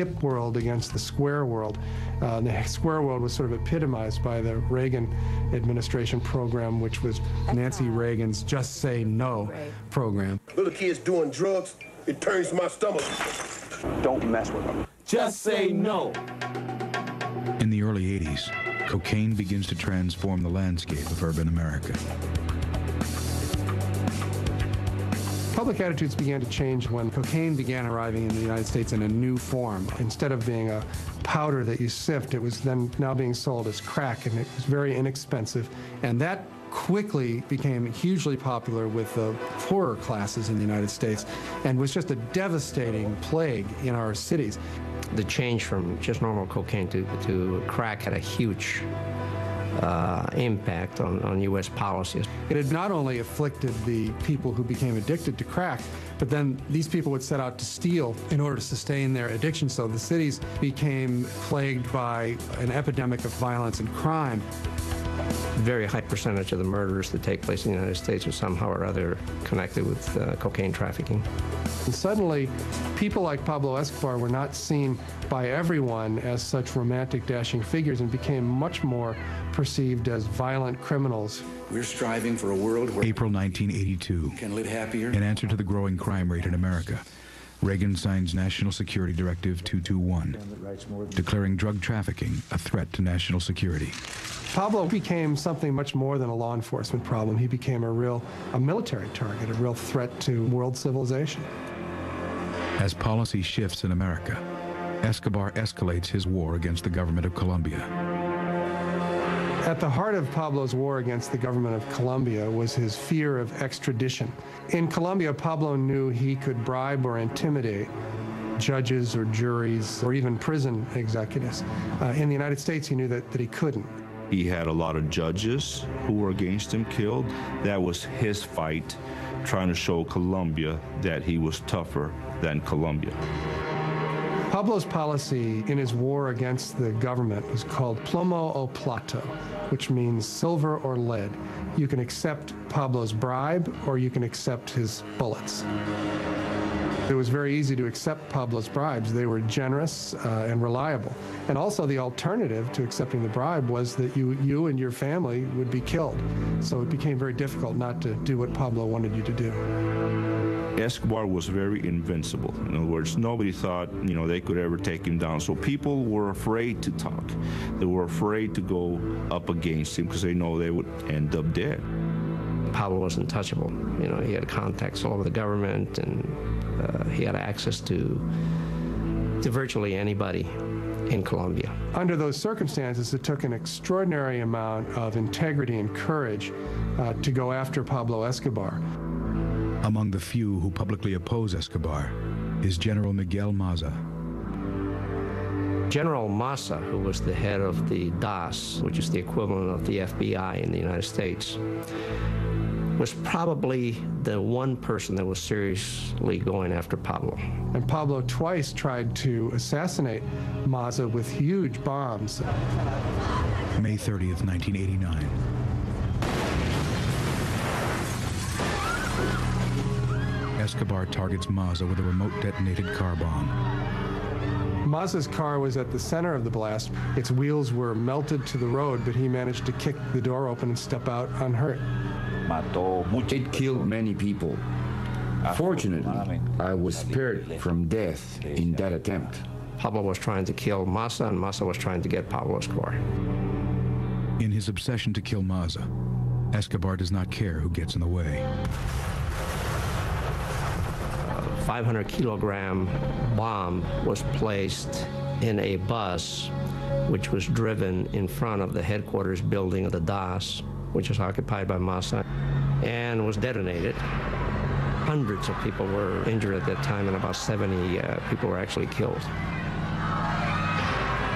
hip world against the square world. The square world was sort of epitomized by the Reagan administration program, which was Nancy Reagan's Just Say No program. Little kids doing drugs, it turns my stomach. Don't mess with them. Just say no. In the early 80s, cocaine begins to transform the landscape of urban America. Public attitudes began to change when cocaine began arriving in the United States in a new form. Instead of being a powder that you sift, it was then now being sold as crack, and it was very inexpensive. And that quickly became hugely popular with the poorer classes in the United States and was just a devastating plague in our cities. The change from just normal cocaine to crack had a huge impact on U.S. policies. It had not only afflicted the people who became addicted to crack, but then these people would set out to steal in order to sustain their addiction. So the cities became plagued by an epidemic of violence and crime. A very high percentage of the murders that take place in the United States are somehow or other connected with cocaine trafficking. And suddenly, people like Pablo Escobar were not seen by everyone as such romantic, dashing figures and became much more perceived as violent criminals. We're striving for a world where April 1982. can live happier. In answer to the growing crime rate in America, Reagan signs National Security Directive 221, declaring drug trafficking a threat to national security. Pablo became something much more than a law enforcement problem. He became a military target, a real threat to world civilization. As policy shifts in America, Escobar escalates his war against the government of Colombia. At the heart of Pablo's war against the government of Colombia was his fear of extradition. In Colombia, Pablo knew he could bribe or intimidate judges or juries or even prison executives. In the United States, he knew that he couldn't. He had a lot of judges who were against him killed. That was his fight, trying to show Colombia that he was tougher than Colombia. Pablo's policy in his war against the government was called plomo o plato, which means silver or lead. You can accept Pablo's bribe or you can accept his bullets. It was very easy to accept Pablo's bribes. They were generous and reliable. And also the alternative to accepting the bribe was that you and your family would be killed. So it became very difficult not to do what Pablo wanted you to do. Escobar was very invincible. In other words, nobody thought, they could ever take him down. So people were afraid to talk. They were afraid to go up against him because they know they would end up dead. Pablo was untouchable. He had contacts all over the government, and he had access to virtually anybody in Colombia. Under those circumstances, it took an extraordinary amount of integrity and courage to go after Pablo Escobar. Among the few who publicly oppose Escobar is General Miguel Maza. General Maza, who was the head of the DAS, which is the equivalent of the FBI in the United States, was probably the one person that was seriously going after Pablo. And Pablo twice tried to assassinate Maza with huge bombs. May 30th, 1989. Escobar targets Maza with a remote detonated car bomb. Maza's car was at the center of the blast. Its wheels were melted to the road, but he managed to kick the door open and step out unhurt. It killed many people. Fortunately, I was spared from death in that attempt. Pablo was trying to kill Maza, and Maza was trying to get Pablo Escobar. In his obsession to kill Maza, Escobar does not care who gets in the way. 500-kilogram bomb was placed in a bus which was driven in front of the headquarters building of the DAS, which was occupied by Maza, and was detonated. Hundreds of people were injured at that time, and about 70 people were actually killed.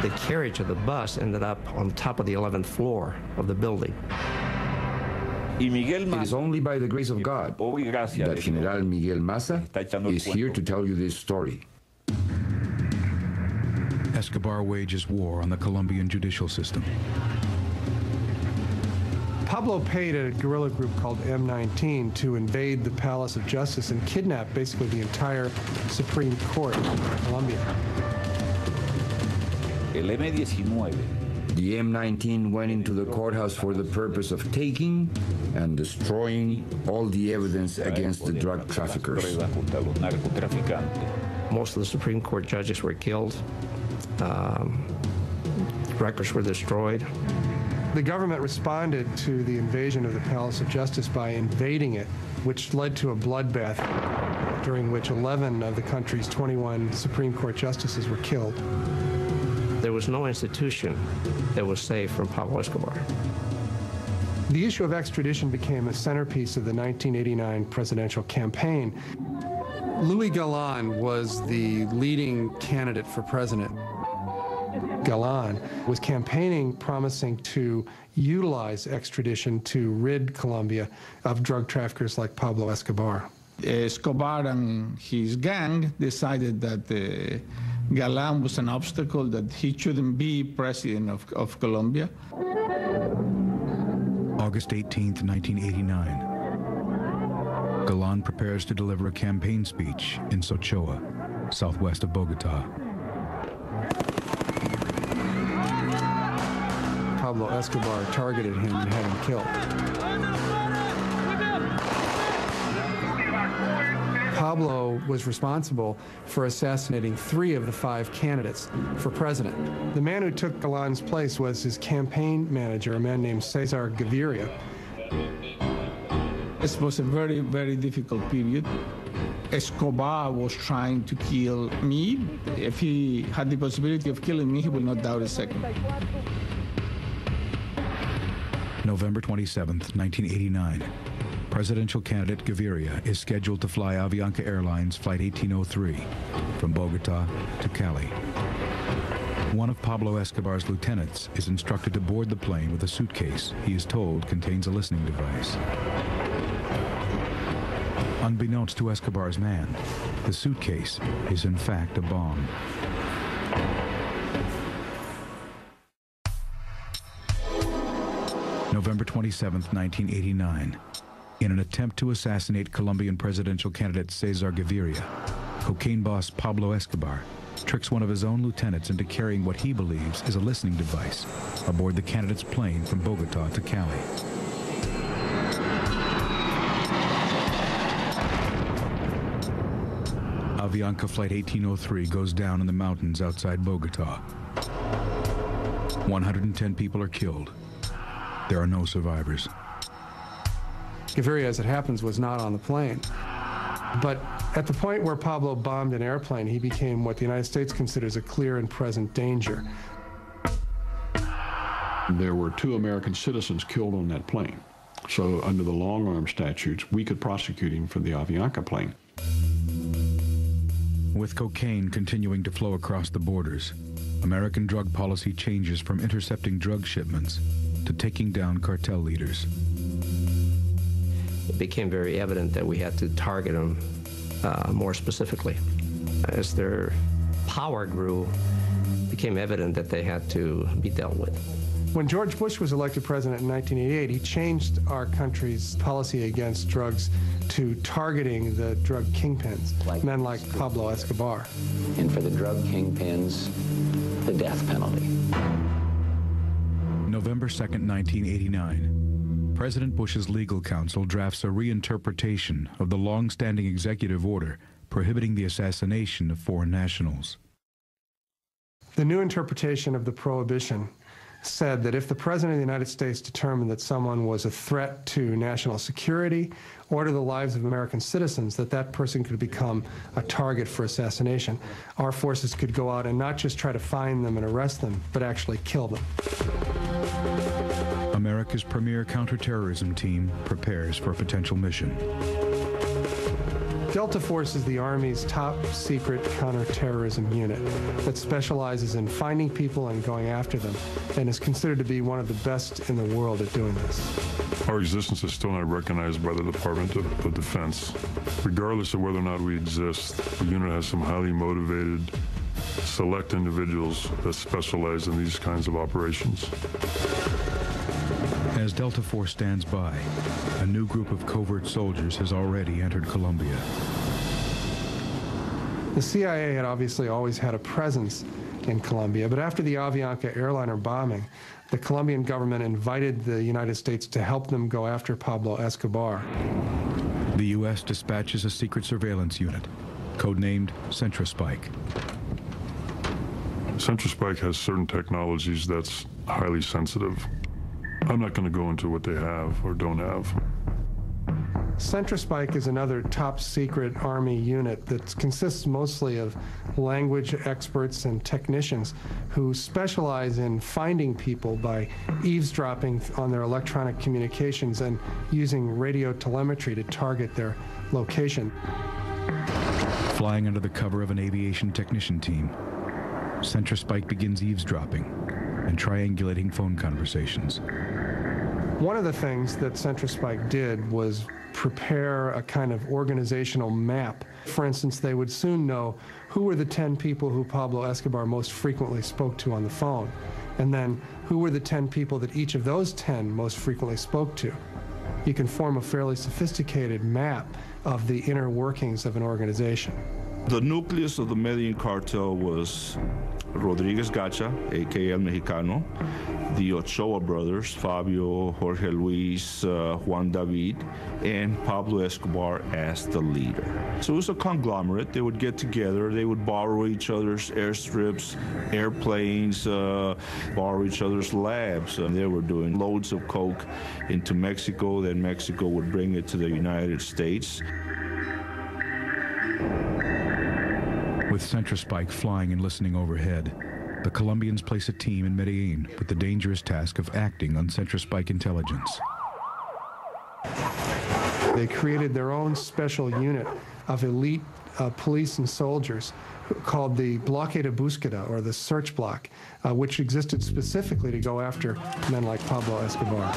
The carriage of the bus ended up on top of the 11th floor of the building. It is only by the grace of God that General Miguel Maza is here to tell you this story. Escobar wages war on the Colombian judicial system. Pablo paid a guerrilla group called M19 to invade the Palace of Justice and kidnap basically the entire Supreme Court of Colombia. El M-19. The M-19 went into the courthouse for the purpose of taking and destroying all the evidence against the drug traffickers. Most of the Supreme Court judges were killed. Records were destroyed. The government responded to the invasion of the Palace of Justice by invading it, which led to a bloodbath during which 11 of the country's 21 Supreme Court justices were killed. There was no institution that was safe from Pablo Escobar. The issue of extradition became a centerpiece of the 1989 presidential campaign. Luis Galan was the leading candidate for president. Galan was campaigning, promising to utilize extradition to rid Colombia of drug traffickers like Pablo Escobar. Escobar and his gang decided that Galan was an obstacle, that he shouldn't be president of Colombia. August 18th, 1989. Galan prepares to deliver a campaign speech in Sochoa, southwest of Bogota. Pablo Escobar targeted him and had him killed. Pablo was responsible for assassinating 3 of the 5 candidates for president. The man who took Galan's place was his campaign manager, a man named Cesar Gaviriae. This was a very, very difficult period. Escobar was trying to kill me. If he had the possibility of killing me, he would not doubt a second. November 27th, 1989. Presidential candidate Gaviriae is scheduled to fly Avianca Airlines Flight 1803 from Bogota to Cali. One of Pablo Escobar's lieutenants is instructed to board the plane with a suitcase he is told contains a listening device. Unbeknownst to Escobar's man, the suitcase is in fact a bomb. November 27th, 1989. In an attempt to assassinate Colombian presidential candidate Cesar Gaviriae, cocaine boss Pablo Escobar tricks one of his own lieutenants into carrying what he believes is a listening device aboard the candidate's plane from Bogota to Cali. Avianca Flight 1803 goes down in the mountains outside Bogota. 110 people are killed. There are no survivors. Gaviriae, as it happens, was not on the plane. But at the point where Pablo bombed an airplane, he became what the United States considers a clear and present danger. There were 2 American citizens killed on that plane. So under the long-arm statutes, we could prosecute him for the Avianca plane. With cocaine continuing to flow across the borders, American drug policy changes from intercepting drug shipments to taking down cartel leaders. It became very evident that we had to target them more specifically. As their power grew, it became evident that they had to be dealt with. When George Bush was elected president in 1988, he changed our country's policy against drugs to targeting the drug kingpins, men like Pablo Escobar. And for the drug kingpins, the death penalty. November 2nd, 1989. President Bush's legal counsel drafts a reinterpretation of the long-standing executive order prohibiting the assassination of foreign nationals. The new interpretation of the prohibition said that if the President of the United States determined that someone was a threat to national security or to the lives of American citizens, that person could become a target for assassination. Our forces could go out and not just try to find them and arrest them, but actually kill them. America's premier counterterrorism team prepares for a potential mission. Delta Force is the Army's top secret counterterrorism unit that specializes in finding people and going after them, and is considered to be one of the best in the world at doing this. Our existence is still not recognized by the Department of Defense. Regardless of whether or not we exist, the unit has some highly motivated, select individuals that specialize in these kinds of operations. As Delta Force stands by, a new group of covert soldiers has already entered Colombia. The CIA had obviously always had a presence in Colombia. But after the Avianca airliner bombing, the Colombian government invited the United States to help them go after Pablo Escobar. The U.S. dispatches a secret surveillance unit, codenamed CentraSpike. CentraSpike has certain technologies that's highly sensitive. I'm not going to go into what they have or don't have. CentraSpike is another top-secret Army unit that consists mostly of language experts and technicians who specialize in finding people by eavesdropping on their electronic communications and using radio telemetry to target their location. Flying under the cover of an aviation technician team, CentraSpike begins eavesdropping and triangulating phone conversations. One of the things that CentraSpike did was prepare a kind of organizational map. For instance, they would soon know who were the 10 people who Pablo Escobar most frequently spoke to on the phone, and then who were the 10 people that each of those 10 most frequently spoke to. You can form a fairly sophisticated map of the inner workings of an organization. The nucleus of the Medellin cartel was Rodriguez Gacha, a.k.a. El Mexicano, the Ochoa brothers, Fabio, Jorge Luis, Juan David, and Pablo Escobar as the leader. So it was a conglomerate. They would get together, they would borrow each other's airstrips, airplanes, borrow each other's labs. They were doing loads of coke into Mexico, then Mexico would bring it to the United States. With CentraSpike flying and listening overhead, the Colombians place a team in Medellin with the dangerous task of acting on CentraSpike intelligence. They created their own special unit of elite police and soldiers called the Bloque de Búsqueda, or the Search Block, which existed specifically to go after men like Pablo Escobar.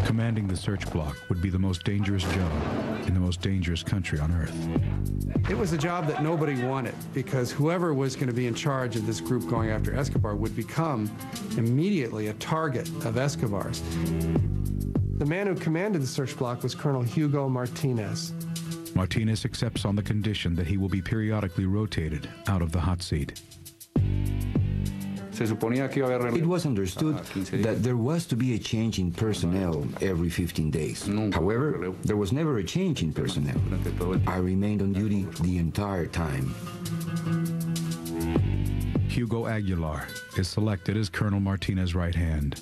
Commanding the search block would be the most dangerous job in the most dangerous country on earth. It was a job that nobody wanted, because whoever was going to be in charge of this group going after Escobar would become immediately a target of Escobar's. The man who commanded the search block was Colonel Hugo Martinez. Martinez accepts on the condition that he will be periodically rotated out of the hot seat. It was understood that there was to be a change in personnel every 15 days. However, there was never a change in personnel. I remained on duty the entire time. Hugo Aguilar is selected as Colonel Martinez's right hand.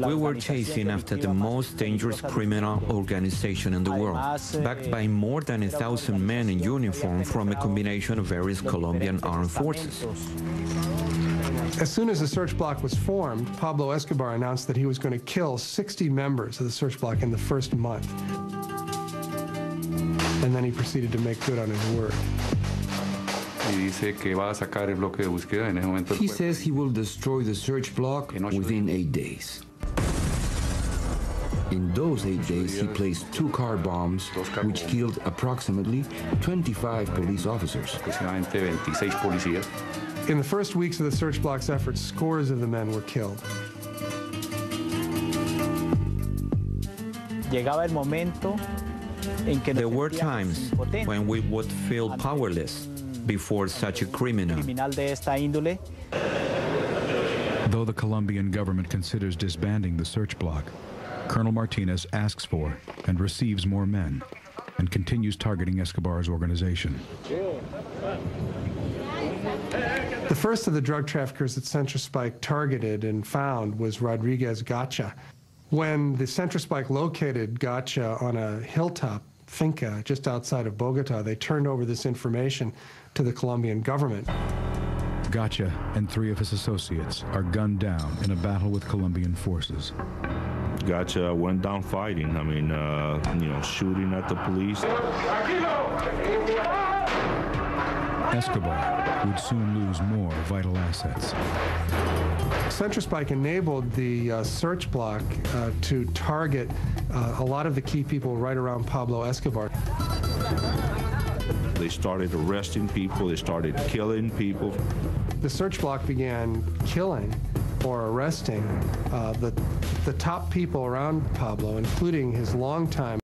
We were chasing after the most dangerous criminal organization in the world, backed by more than 1,000 men in uniform from a combination of various Colombian armed forces. As soon as the search block was formed, Pablo Escobar announced that he was going to kill 60 members of the search block in the first month. And then he proceeded to make good on his word. He says he will destroy the search block within 8 days. In those 8 days, he placed 2 car bombs, which killed approximately 25 police officers. In the first weeks of the search block's efforts, scores of the men were killed. There were times when we would feel powerless before such a criminal. Though the Colombian government considers disbanding the search block, Colonel Martinez asks for and receives more men and continues targeting Escobar's organization. The first of the drug traffickers that CentraSpike targeted and found was Rodriguez Gacha. When the CentraSpike located Gacha on a hilltop finca just outside of Bogota, they turned over this information to the Colombian government. Gacha and 3 of his associates are gunned down in a battle with Colombian forces. Gacha went down fighting. I mean, shooting at the police. Escobar would soon lose more vital assets. CentraSpike enabled the search block to target a lot of the key people right around Pablo Escobar. They started arresting people, they started killing people. The search block began killing or arresting the top people around Pablo, including his longtime